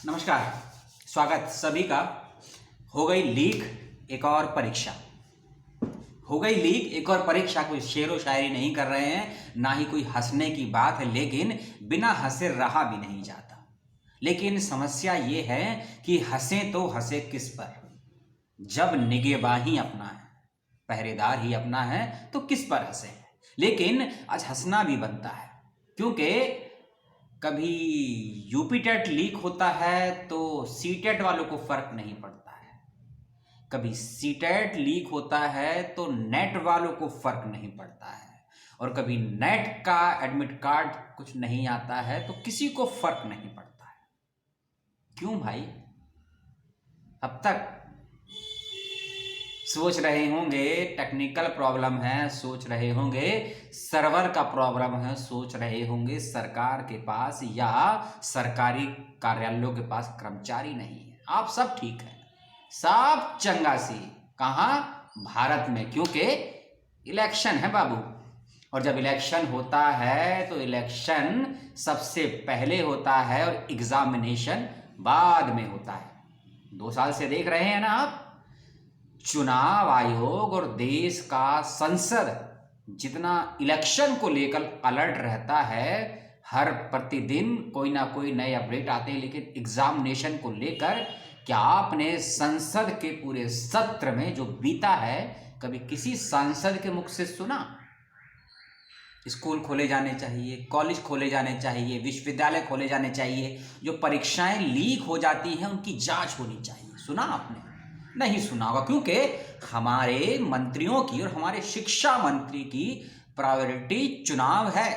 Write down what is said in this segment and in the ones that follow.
नमस्कार, स्वागत सभी का। हो गई लीक एक और परीक्षा। हो गई लीक एक और परीक्षा। कोई शेरो शायरी नहीं कर रहे हैं, ना ही कोई हंसने की बात है, लेकिन बिना हंसे रहा भी नहीं जाता। लेकिन समस्या ये है कि हंसे तो हंसे किस पर, जब निगहबानी अपना है, पहरेदार ही अपना है, तो किस पर हंसे। लेकिन आज हंसना भी बनता है, क्योंकि कभी यूपी टेट लीक होता है तो सीटेट वालों को फर्क नहीं पड़ता है, कभी सीटेट लीक होता है तो नेट वालों को फर्क नहीं पड़ता है, और कभी नेट का एडमिट कार्ड कुछ नहीं आता है तो किसी को फर्क नहीं पड़ता है। क्यों भाई? अब तक सोच रहे होंगे टेक्निकल प्रॉब्लम है, सोच रहे होंगे सर्वर का प्रॉब्लम है, सोच रहे होंगे सरकार के पास या सरकारी कार्यालयों के पास कर्मचारी नहीं है। आप सब ठीक है, सब चंगासी। कहाँ? भारत में, क्योंकि इलेक्शन है बाबू। और जब इलेक्शन होता है तो इलेक्शन सबसे पहले होता है और एग्जामिनेशन बाद में होता है। 2 साल से देख रहे हैं ना आप, चुनाव आयोग और देश का संसद जितना इलेक्शन को लेकर अलर्ट रहता है, हर प्रतिदिन कोई ना कोई नए अपडेट आते हैं, लेकिन एग्जामिनेशन को लेकर क्या आपने संसद के पूरे सत्र में जो बीता है कभी किसी सांसद के मुख से सुना? स्कूल खोले जाने चाहिए, कॉलेज खोले जाने चाहिए, विश्वविद्यालय खोले जाने चाहिए, जो परीक्षाएं लीक हो जाती हैं उनकी जांच होनी चाहिए। सुना आपने? नहीं सुना होगा, क्योंकि हमारे मंत्रियों की और हमारे शिक्षा मंत्री की प्रायोरिटी चुनाव है,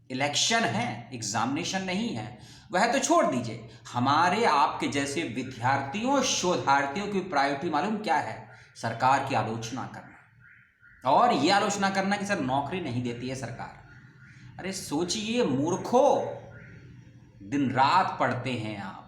इलेक्शन है, एग्जामिनेशन नहीं है। वह तो छोड़ दीजिए, हमारे आपके जैसे विद्यार्थियों शोधार्थियों की प्रायोरिटी मालूम क्या है? सरकार की आलोचना करना, और यह आलोचना करना कि सर नौकरी नहीं देती है सरकार। अरे सोचिए मूर्खों, दिन रात पढ़ते हैं आप,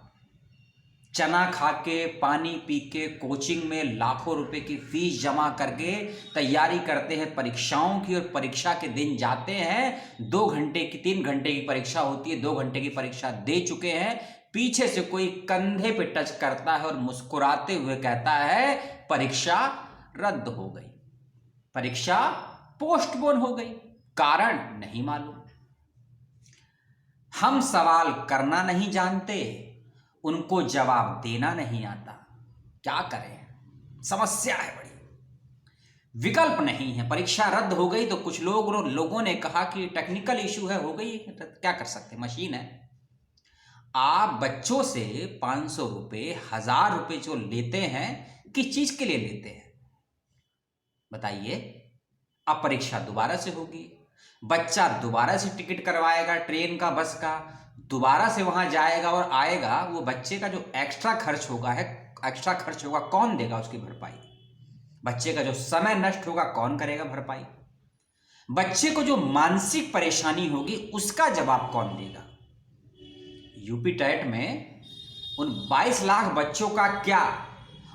चना खा के पानी पी के कोचिंग में लाखों रुपए की फीस जमा करके तैयारी करते हैं परीक्षाओं की, और परीक्षा के दिन जाते हैं, 2 घंटे की 3 घंटे की परीक्षा होती है, 2 घंटे की परीक्षा दे चुके हैं, पीछे से कोई कंधे पे टच करता है और मुस्कुराते हुए कहता है परीक्षा रद्द हो गई, परीक्षा पोस्टपोन हो गई। कारण नहीं मालूम। हम सवाल करना नहीं जानते, उनको जवाब देना नहीं आता। क्या करें? समस्या है बड़ी, विकल्प नहीं है। परीक्षा रद्द हो गई तो कुछ लोगों ने कहा कि टेक्निकल इशू है, हो गई, क्या कर सकते, मशीन है। आप बच्चों से 500 रुपए 1000 रुपए जो लेते हैं, किस चीज के लिए लेते हैं बताइए? अब परीक्षा दोबारा से होगी, बच्चा दोबारा से टिकट करवाएगा ट्रेन का, बस का, दोबारा से वहां जाएगा और आएगा। वो बच्चे का जो एक्स्ट्रा खर्च होगा कौन देगा उसकी भरपाई? बच्चे का जो समय नष्ट होगा कौन करेगा भरपाई? बच्चे को जो मानसिक परेशानी होगी उसका जवाब कौन देगा? यूपी टेट में उन 22 लाख बच्चों का क्या,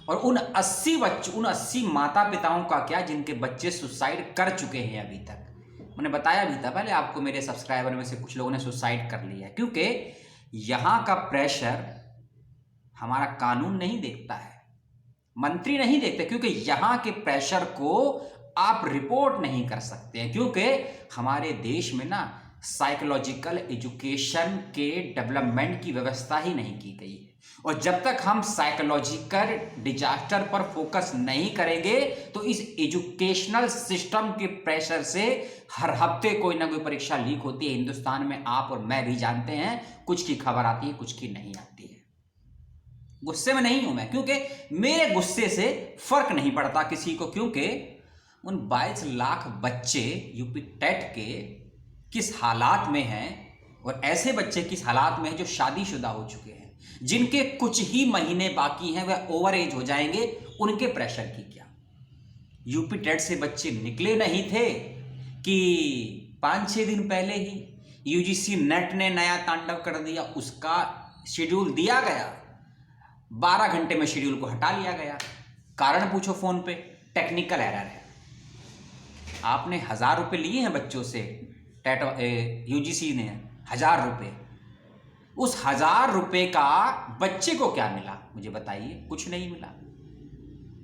और उन 80 माता पिताओं का क्या जिनके बच्चे सुसाइड कर चुके हैं अभी तक? मैंने बताया भी था पहले आपको, मेरे सब्सक्राइबर में से कुछ लोगों ने सुसाइड कर लिया है, क्योंकि यहां का प्रेशर हमारा कानून नहीं देखता है, मंत्री नहीं देखते, क्योंकि यहां के प्रेशर को आप रिपोर्ट नहीं कर सकते हैं, क्योंकि हमारे देश में ना साइकोलॉजिकल एजुकेशन के डेवलपमेंट की व्यवस्था ही नहीं की गई है। और जब तक हम साइकोलॉजिकल डिजास्टर पर फोकस नहीं करेंगे तो इस एजुकेशनल सिस्टम के प्रेशर से हर हफ्ते कोई ना कोई परीक्षा लीक होती है हिंदुस्तान में। आप और मैं भी जानते हैं, कुछ की खबर आती है, कुछ की नहीं आती है। गुस्से में नहीं हूं मैं, क्योंकि मेरे गुस्से से फर्क नहीं पड़ता किसी को, क्योंकि उन 22 लाख बच्चे यूपी टेट के किस हालात में हैं, और ऐसे बच्चे किस हालात में हैं जो शादीशुदा हो चुके हैं, जिनके कुछ ही महीने बाकी हैं, वह ओवर एज हो जाएंगे, उनके प्रेशर की क्या? यूपी टेट से बच्चे निकले नहीं थे कि 5-6 दिन पहले ही यूजीसी नेट ने नया तांडव कर दिया, उसका शेड्यूल दिया गया, 12 घंटे में शेड्यूल को हटा लिया गया। कारण पूछो फोन पे, टेक्निकल एरर है। आपने 1000 रुपए लिए हैं बच्चों से, यूजीसी ने 1000 रुपए, उस 1000 रुपए का बच्चे को क्या मिला, मुझे बताइए? कुछ नहीं मिला।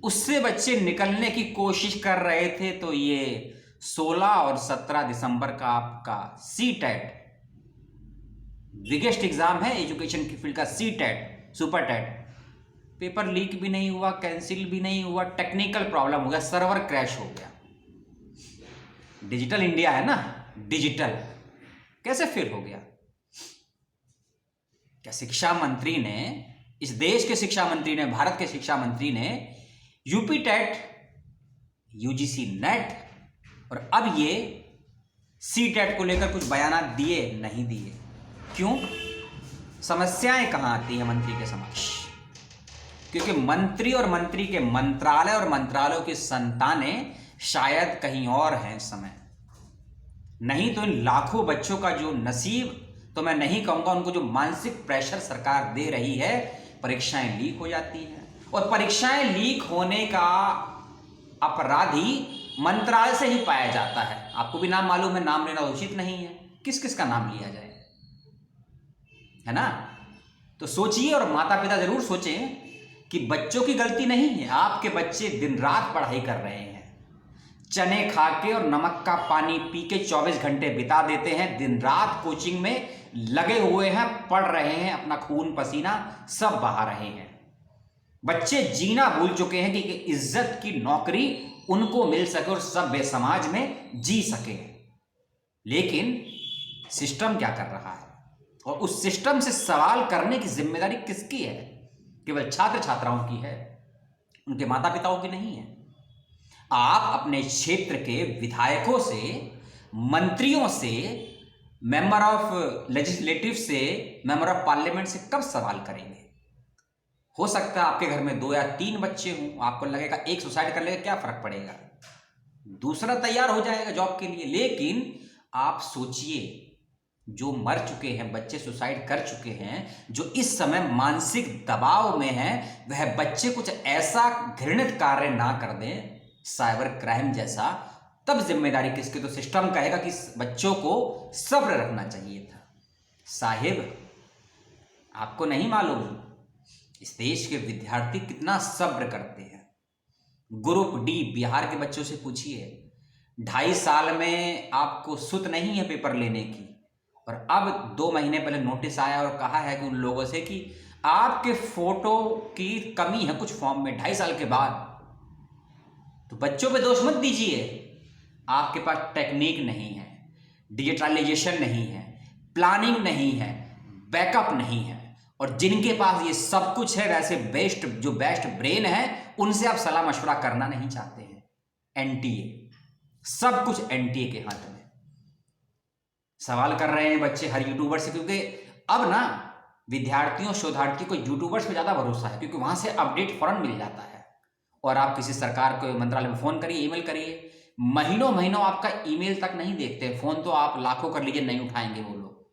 उससे बच्चे निकलने की कोशिश कर रहे थे। तो ये 16 और 17 दिसंबर का आपका सीटेट, बिगेस्ट एग्जाम है एजुकेशन की फील्ड का, CTET, super TET, paper leak भी नहीं हुआ, कैंसिल भी नहीं हुआ, टेक्निकल प्रॉब्लम हो गया, सर्वर क्रैश हो गया। डिजिटल इंडिया है ना, डिजिटल, कैसे फेल हो गया? क्या शिक्षा मंत्री ने, इस देश के शिक्षा मंत्री ने, भारत के शिक्षा मंत्री ने यूपी टेट, यूजीसी नेट और अब ये सी टेट को लेकर कुछ बयान दिए? नहीं दिए। क्यों? समस्याएं कहां आती हैं मंत्री के समक्ष? क्योंकि मंत्री और मंत्री के मंत्रालय और मंत्रालयों की संतानें शायद कहीं और हैं इस समय। नहीं तो इन लाखों बच्चों का जो नसीब, तो मैं नहीं कहूंगा, उनको जो मानसिक प्रेशर सरकार दे रही है, परीक्षाएं लीक हो जाती हैं और परीक्षाएं लीक होने का अपराधी मंत्रालय से ही पाया जाता है। आपको भी नाम मालूम है, नाम लेना उचित नहीं है, किस किस का नाम लिया जाए, है ना? तो सोचिए और माता पिता जरूर सोचें कि बच्चों की गलती नहीं है। आपके बच्चे दिन रात पढ़ाई कर रहे हैं, चने खा के और नमक का पानी पी के 24 घंटे बिता देते हैं, दिन रात कोचिंग में लगे हुए हैं, पढ़ रहे हैं, अपना खून पसीना सब बहा रहे हैं। बच्चे जीना भूल चुके हैं कि इज्जत की नौकरी उनको मिल सके और सभ्य समाज में जी सके। लेकिन सिस्टम क्या कर रहा है? और उस सिस्टम से सवाल करने की जिम्मेदारी किसकी है? केवल छात्र छात्राओं की है, उनके माता पिताओं की नहीं है। आप अपने क्षेत्र के विधायकों से, मंत्रियों से, मेंबर ऑफ लेजिस्लेटिव से, मेंबर ऑफ पार्लियामेंट से कब सवाल करेंगे? हो सकता है आपके घर में 2 या 3 बच्चे हों, आपको लगेगा एक सुसाइड कर लेगा, क्या फर्क पड़ेगा, दूसरा तैयार हो जाएगा जॉब के लिए। लेकिन आप सोचिए, जो मर चुके हैं बच्चे, सुसाइड कर चुके हैं, जो इस समय मानसिक दबाव में हैं, वह बच्चे कुछ ऐसा घृणित कार्य ना कर दें, साइबर क्राइम जैसा, तब जिम्मेदारी किसकी? तो सिस्टम कहेगा कि बच्चों को सब्र रखना चाहिए था। साहिब, आपको नहीं मालूम इस देश के विद्यार्थी कितना सब्र करते हैं। ग्रुप डी बिहार के बच्चों से पूछिए, 2.5 साल में आपको सुत नहीं है पेपर लेने की, और अब 2 महीने पहले नोटिस आया और कहा है कि उन लोगों से कि आपके फोटो की कमी है कुछ फॉर्म में 2.5 साल के बाद। तो बच्चों पे दोष मत दीजिए, आपके पास टेक्निक नहीं है, डिजिटलाइजेशन नहीं है, प्लानिंग नहीं है, बैकअप नहीं है, और जिनके पास ये सब कुछ है, वैसे बेस्ट ब्रेन है, उनसे आप सलाह मशवरा करना नहीं चाहते हैं। एनटीए, सब कुछ एनटीए के हाथ में। सवाल कर रहे हैं बच्चे हर यूट्यूबर से, क्योंकि अब ना विद्यार्थियों, शोधार्थियों को यूट्यूबर्स पे ज़्यादा भरोसा है, क्योंकि वहां से अपडेट फौरन मिल जाता है। और आप किसी सरकार को मंत्रालय में फ़ोन करिए, ईमेल करिए, महीनों महीनों आपका ईमेल तक नहीं देखते, फ़ोन तो आप लाखों कर लीजिए, नहीं उठाएंगे वो लोग,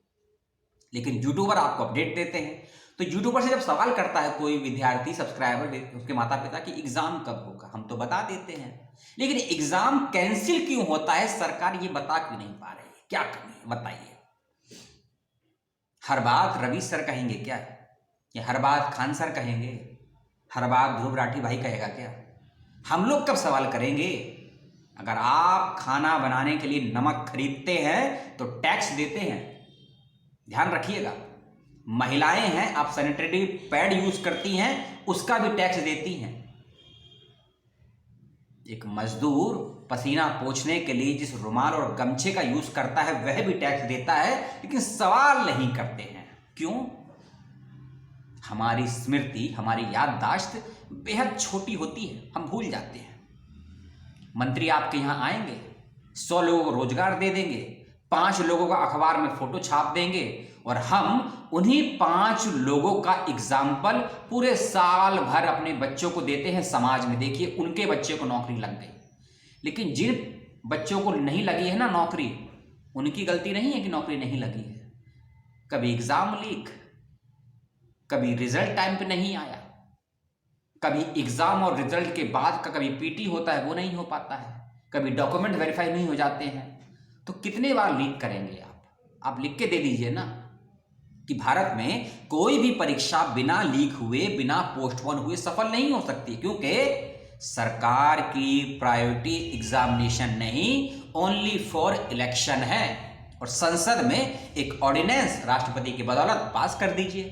लेकिन यूट्यूबर आपको अपडेट देते हैं। तो यूट्यूबर से जब सवाल करता है कोई विद्यार्थी, सब्सक्राइबर, उसके माता पिता की एग्ज़ाम कब होगा, हम तो बता देते हैं, लेकिन एग्ज़ाम कैंसिल क्यों होता है, सरकार ये बता क्यों नहीं पा रही है? क्या कमी है बताइए? हर बात रवि सर कहेंगे क्या, या हर बात खान सर कहेंगे, हर बात ध्रुव राठी भाई कहेगा क्या? हम लोग कब सवाल करेंगे? अगर आप खाना बनाने के लिए नमक खरीदते हैं तो टैक्स देते हैं, ध्यान रखिएगा। महिलाएं हैं, आप सैनिटरी पैड यूज करती हैं, उसका भी टैक्स देती हैं। एक मजदूर पसीना पोंछने के लिए जिस रुमाल और गमछे का यूज करता है, वह भी टैक्स देता है, लेकिन सवाल नहीं करते हैं। क्यों? हमारी स्मृति, हमारी याददाश्त बेहद छोटी होती है, हम भूल जाते हैं। मंत्री आपके यहाँ आएंगे, 100 लोगों को रोजगार दे देंगे, 5 लोगों का अखबार में फोटो छाप देंगे, और हम उन्हीं 5 लोगों का एग्जाम्पल पूरे साल भर अपने बच्चों को देते हैं समाज में। देखिए, उनके बच्चे को नौकरी लग गई, लेकिन जिन बच्चों को नहीं लगी है ना नौकरी, उनकी गलती नहीं है कि नौकरी नहीं लगी है। कभी एग्जाम लीक, कभी रिजल्ट टाइम पे नहीं आया, कभी एग्जाम और रिजल्ट के बाद का कभी पीटी होता है, वो नहीं हो पाता है, कभी डॉक्यूमेंट वेरीफाई नहीं हो जाते हैं। तो कितने बार लीक करेंगे आप लिख के दे दीजिए ना। कि भारत में कोई भी परीक्षा बिना लीक हुए, बिना पोस्टपोन हुए सफल नहीं हो सकती, क्योंकि सरकार की प्रायोरिटी एग्जामिनेशन नहीं, ओनली फॉर इलेक्शन है। और संसद में एक ऑर्डिनेंस राष्ट्रपति की बदौलत पास कर दीजिए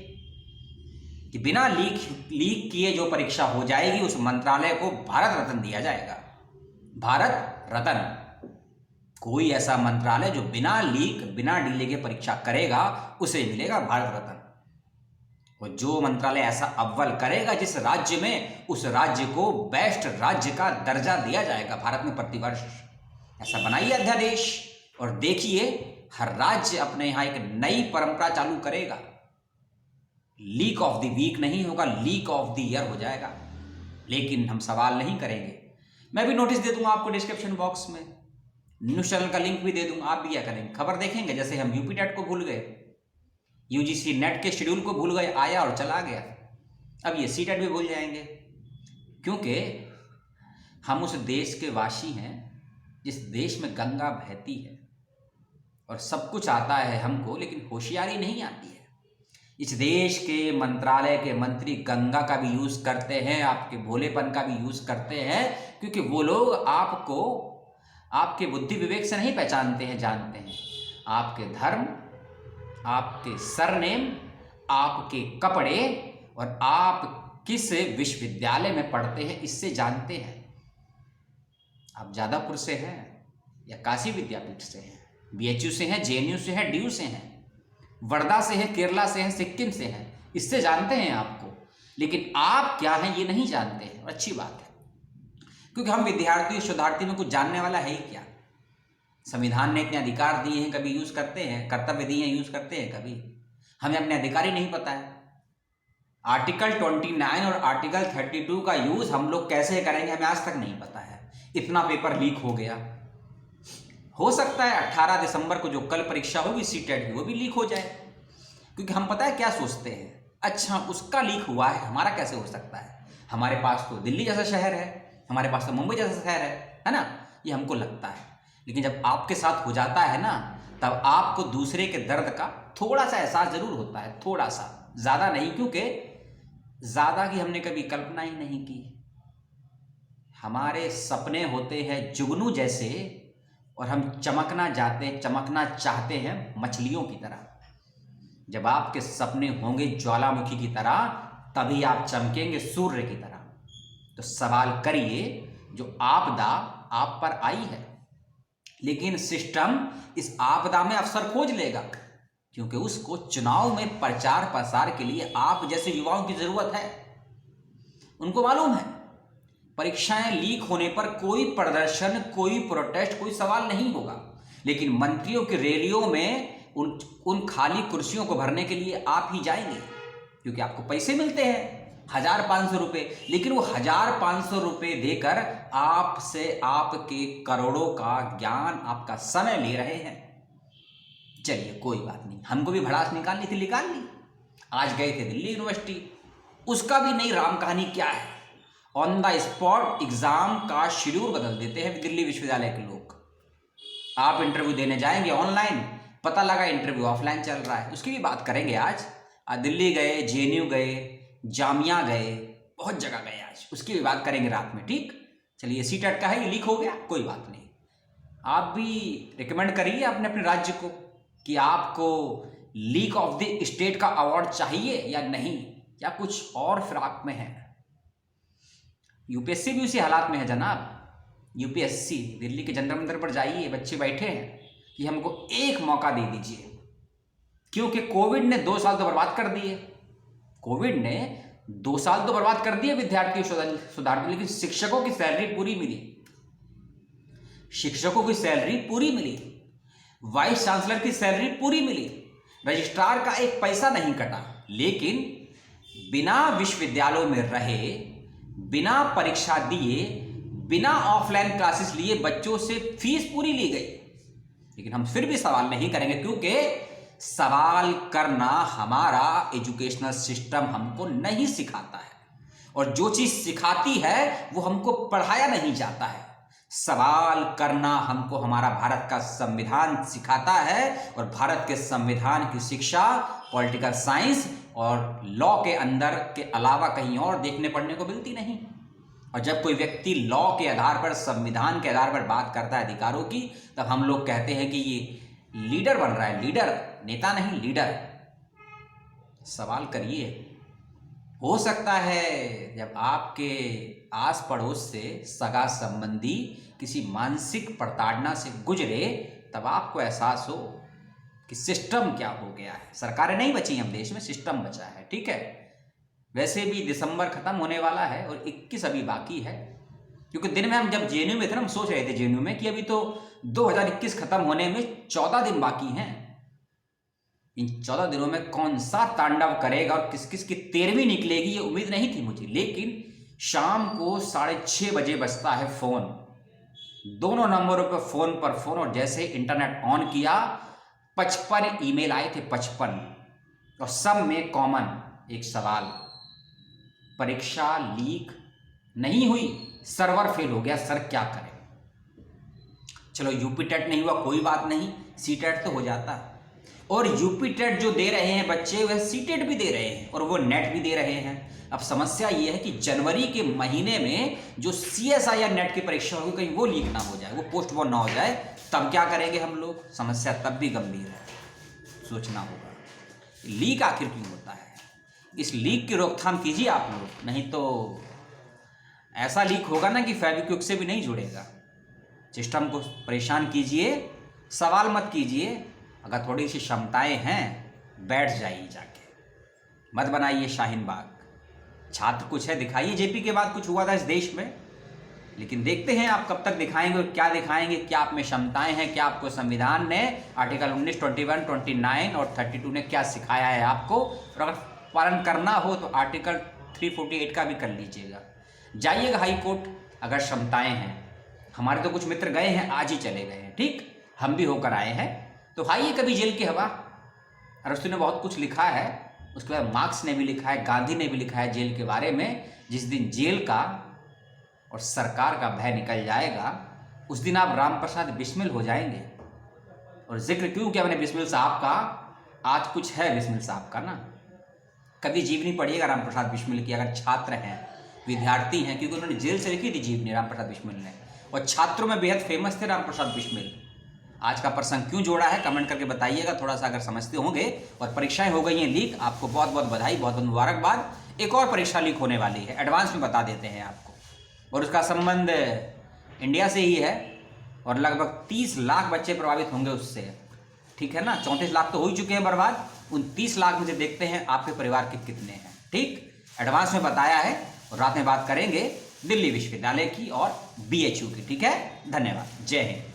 कि बिना लीक किए जो परीक्षा हो जाएगी उस मंत्रालय को भारत रत्न दिया जाएगा। भारत रत्न। कोई ऐसा मंत्रालय जो बिना लीक, बिना डिले के परीक्षा करेगा उसे मिलेगा भारत रत्न। और जो मंत्रालय ऐसा अव्वल करेगा जिस राज्य में, उस राज्य को बेस्ट राज्य का दर्जा दिया जाएगा भारत में प्रतिवर्ष। ऐसा बनाइए अध्यादेश और देखिए हर राज्य अपने यहां एक नई परंपरा चालू करेगा। लीक ऑफ द वीक नहीं होगा, लीक ऑफ द ईयर हो जाएगा। लेकिन हम सवाल नहीं करेंगे। मैं भी नोटिस दे दूंगा आपको डिस्क्रिप्शन बॉक्स में, न्यूज चैनल का लिंक भी दे दूंगा। आप भी क्या करेंगे, खबर देखेंगे। जैसे हम यूपी टेट को भूल गए, यूजीसी नेट के शेड्यूल को भूल गए, आया और चला गया। अब ये सीटेट भी भूल जाएंगे, क्योंकि हम उस देश के वासी हैं जिस देश में गंगा बहती है और सब कुछ आता है हमको, लेकिन होशियारी नहीं आती है। इस देश के मंत्रालय के मंत्री गंगा का भी यूज करते हैं, आपके भोलेपन का भी यूज करते हैं, क्योंकि वो लोग आपको आपके बुद्धि विवेक से नहीं पहचानते हैं, जानते हैं। आपके धर्म, आपके सरनेम, आपके कपड़े और आप किस विश्वविद्यालय में पढ़ते हैं इससे जानते हैं। आप जादवपुर से हैं या काशी विद्यापीठ से हैं, बीएचयू से हैं, जेएनयू से हैं, डीयू से हैं, वर्धा से हैं, केरला से हैं, सिक्किम से हैं, इससे जानते हैं आपको। लेकिन आप क्या हैं ये नहीं जानते हैं। और अच्छी बात है, क्योंकि हम विद्यार्थी शोधार्थी में कुछ जानने वाला है ही क्या। संविधान ने इतने अधिकार दिए हैं, कभी यूज करते हैं, कर्तव्य दिए हैं, यूज करते हैं कभी। हमें अपने अधिकार ही नहीं पता है। आर्टिकल 29 और आर्टिकल 32 का यूज हम लोग कैसे करेंगे हमें आज तक नहीं पता है। इतना पेपर लीक हो गया, हो सकता है 18 दिसंबर को जो कल परीक्षा होगी सीटेट की, वो भी लीक हो जाए। क्योंकि हम पता है क्या सोचते हैं, अच्छा उसका लीक हुआ है, हमारा कैसे हो सकता है। हमारे पास तो दिल्ली जैसा शहर है, हमारे पास तो मुंबई जैसा शहर है ना, ये हमको लगता है। लेकिन जब आपके साथ हो जाता है ना, तब आपको दूसरे के दर्द का थोड़ा सा एहसास जरूर होता है, थोड़ा सा, ज़्यादा नहीं, क्योंकि ज़्यादा की हमने कभी कल्पना ही नहीं की। हमारे सपने होते हैं जुगनू जैसे, और हम चमकना चाहते हैं मछलियों की तरह। जब आपके सपने होंगे ज्वालामुखी की तरह, तभी आप चमकेंगे सूर्य की तरह। तो सवाल करिए, जो आपदा आप पर आई है, लेकिन सिस्टम इस आपदा में अवसर खोज लेगा, क्योंकि उसको चुनाव में प्रचार प्रसार के लिए आप जैसे युवाओं की जरूरत है। उनको मालूम है परीक्षाएं लीक होने पर कोई प्रदर्शन, कोई प्रोटेस्ट, कोई सवाल नहीं होगा, लेकिन मंत्रियों की रैलियों में उन खाली कुर्सियों को भरने के लिए आप ही जाएंगे, क्योंकि आपको पैसे मिलते हैं 1500 रुपये। लेकिन वो 1500 रुपये देकर आपसे आपके करोड़ों का ज्ञान, आपका समय ले रहे हैं। चलिए कोई बात नहीं, हमको भी भड़ास निकालनी थी, निकाल ली। आज गए थे दिल्ली यूनिवर्सिटी, उसका भी नई राम कहानी क्या है। ऑन द स्पॉट एग्जाम का शेड्यूल बदल देते हैं दिल्ली विश्वविद्यालय के लोग। आप इंटरव्यू देने जाएंगे ऑनलाइन, पता लगा इंटरव्यू ऑफलाइन चल रहा है। उसकी भी बात करेंगे आज दिल्ली गए, जेएनयू गए, जामिया गए, बहुत जगह गए आज, उसकी भी बात करेंगे रात में। ठीक, चलिए सीटेट का है, ये लीक हो गया, कोई बात नहीं। आप भी रिकमेंड करिए अपने अपने राज्य को कि आपको लीक ऑफ द स्टेट का अवार्ड चाहिए या नहीं, या कुछ और फिराक में है। यूपीएससी भी उसी हालात में है जनाब। यूपीएससी दिल्ली के जंतर मंतर पर जाइए, बच्चे बैठे हैं कि हमको एक मौका दे दीजिए, क्योंकि कोविड ने 2 साल तो बर्बाद कर दिए। कोविड ने 2 साल तो बर्बाद कर दिए विद्यार्थी सुधार, लेकिन शिक्षकों की सैलरी पूरी मिली, शिक्षकों की सैलरी पूरी मिली, वाइस चांसलर की सैलरी पूरी मिली, रजिस्ट्रार का एक पैसा नहीं कटा। लेकिन बिना विश्वविद्यालयों में रहे, बिना परीक्षा दिए, बिना ऑफलाइन क्लासेस लिए बच्चों से फीस पूरी ली गई। लेकिन हम फिर भी सवाल नहीं करेंगे, क्योंकि सवाल करना हमारा एजुकेशनल सिस्टम हमको नहीं सिखाता है, और जो चीज सिखाती है वो हमको पढ़ाया नहीं जाता है। सवाल करना हमको हमारा भारत का संविधान सिखाता है, और भारत के संविधान की शिक्षा पॉलिटिकल साइंस और लॉ के अंदर के अलावा कहीं और देखने पढ़ने को मिलती नहीं। और जब कोई व्यक्ति लॉ के आधार पर, संविधान के आधार पर बात करता है अधिकारों की, तब हम लोग कहते हैं कि ये लीडर बन रहा है। लीडर, नेता नहीं, लीडर। सवाल करिए। हो सकता है जब आपके आस पड़ोस से सगा संबंधी किसी मानसिक प्रताड़ना से गुजरे, तब आपको एहसास हो कि सिस्टम क्या हो गया है। सरकारें नहीं बची हम देश में, सिस्टम बचा है। ठीक है, वैसे भी दिसंबर खत्म होने वाला है और 21 अभी बाकी है, क्योंकि दिन में हम जब जेएनयू में थे ना, हम सोच रहे थे जेएनयू में कि अभी तो 2021 खत्म होने में 14 दिन बाकी हैं। इन 14 दिनों में कौन सा तांडव करेगा और किस किस की 13वीं निकलेगी, ये उम्मीद नहीं थी मुझे। लेकिन शाम को 6:30 बजे बजता है फोन, दोनों नंबरों पर फोन, और जैसे इंटरनेट ऑन किया 55 ईमेल आए थे, 55, और सब में कॉमन एक सवाल, परीक्षा लीक नहीं हुई, सर्वर फेल हो गया, सर क्या करें। चलो यूपी टेट नहीं हुआ कोई बात नहीं, सी टेट तो हो जाता। और यूपी टेट जो दे रहे हैं बच्चे, वह सी टेट भी दे रहे हैं और वो नेट भी दे रहे हैं। अब समस्या ये है कि जनवरी के महीने में जो CSI या नेट की परीक्षा होगी, कहीं वो लीक ना हो जाए, वो पोस्टपोन ना हो जाए, तब क्या करेंगे हम लोग। समस्या तब भी गंभीर है, सोचना होगा लीक आखिर क्यों होता है। इस लीक की रोकथाम कीजिए आप लोग, नहीं तो ऐसा लीक होगा ना कि फेविक्विक से भी नहीं जुड़ेगा। सिस्टम को परेशान कीजिए, सवाल मत कीजिए। अगर थोड़ी सी क्षमताएं हैं, बैठ जाइए जाके, मत बनाइए शाहीन बाग। छात्र कुछ है दिखाइए, जेपी के बाद कुछ हुआ था इस देश में, लेकिन देखते हैं आप कब तक दिखाएंगे और क्या दिखाएंगे, क्या आप में क्षमताएं हैं, क्या आपको संविधान ने आर्टिकल 19, 21, 29 और 32 ने क्या सिखाया है आपको। और अगर पालन करना हो तो आर्टिकल 348 का भी कर लीजिएगा। जाइएगा हाई कोर्ट अगर क्षमताएं हैं। हमारे तो कुछ मित्र गए हैं, आज ही चले गए हैं, ठीक, हम भी होकर आए हैं। तो खाइए कभी जेल की हवा। अरस्तु ने बहुत कुछ लिखा है, उसके बाद मार्क्स ने भी लिखा है, गांधी ने भी लिखा है जेल के बारे में। जिस दिन जेल का और सरकार का भय निकल जाएगा, उस दिन आप राम प्रसाद बिस्मिल हो जाएंगे। और जिक्र क्यों किया मैंने बिस्मिल साहब का, आज कुछ है बिस्मिल साहब का ना, कभी जीवनी पढ़िएगा राम प्रसाद बिस्मिल की, अगर छात्र हैं, विद्यार्थी हैं, क्योंकि उन्होंने जेल से लिखी थी जीवनी राम प्रसाद बिस्मिल ने, और छात्रों में बेहद फेमस थे राम प्रसाद बिस्मिल। आज का प्रसंग क्यों जोड़ा है कमेंट करके बताइएगा, थोड़ा सा अगर समझते होंगे। और परीक्षाएं हो गई हैं लीक, आपको बहुत बहुत बधाई, बहुत बहुत मुबारकबाद। एक और परीक्षा लीक होने वाली है, एडवांस में बता देते हैं आपको, और उसका संबंध इंडिया से ही है, और लगभग 30 लाख बच्चे प्रभावित होंगे उससे। ठीक है ना, 34 लाख तो हो ही चुके हैं बर्बाद, उन 30 लाख में से देखते हैं आपके परिवार के कितने हैं। ठीक, एडवांस में बताया है, और रात में बात करेंगे दिल्ली विश्वविद्यालय की और BHU की। ठीक है, धन्यवाद, जय हिंद।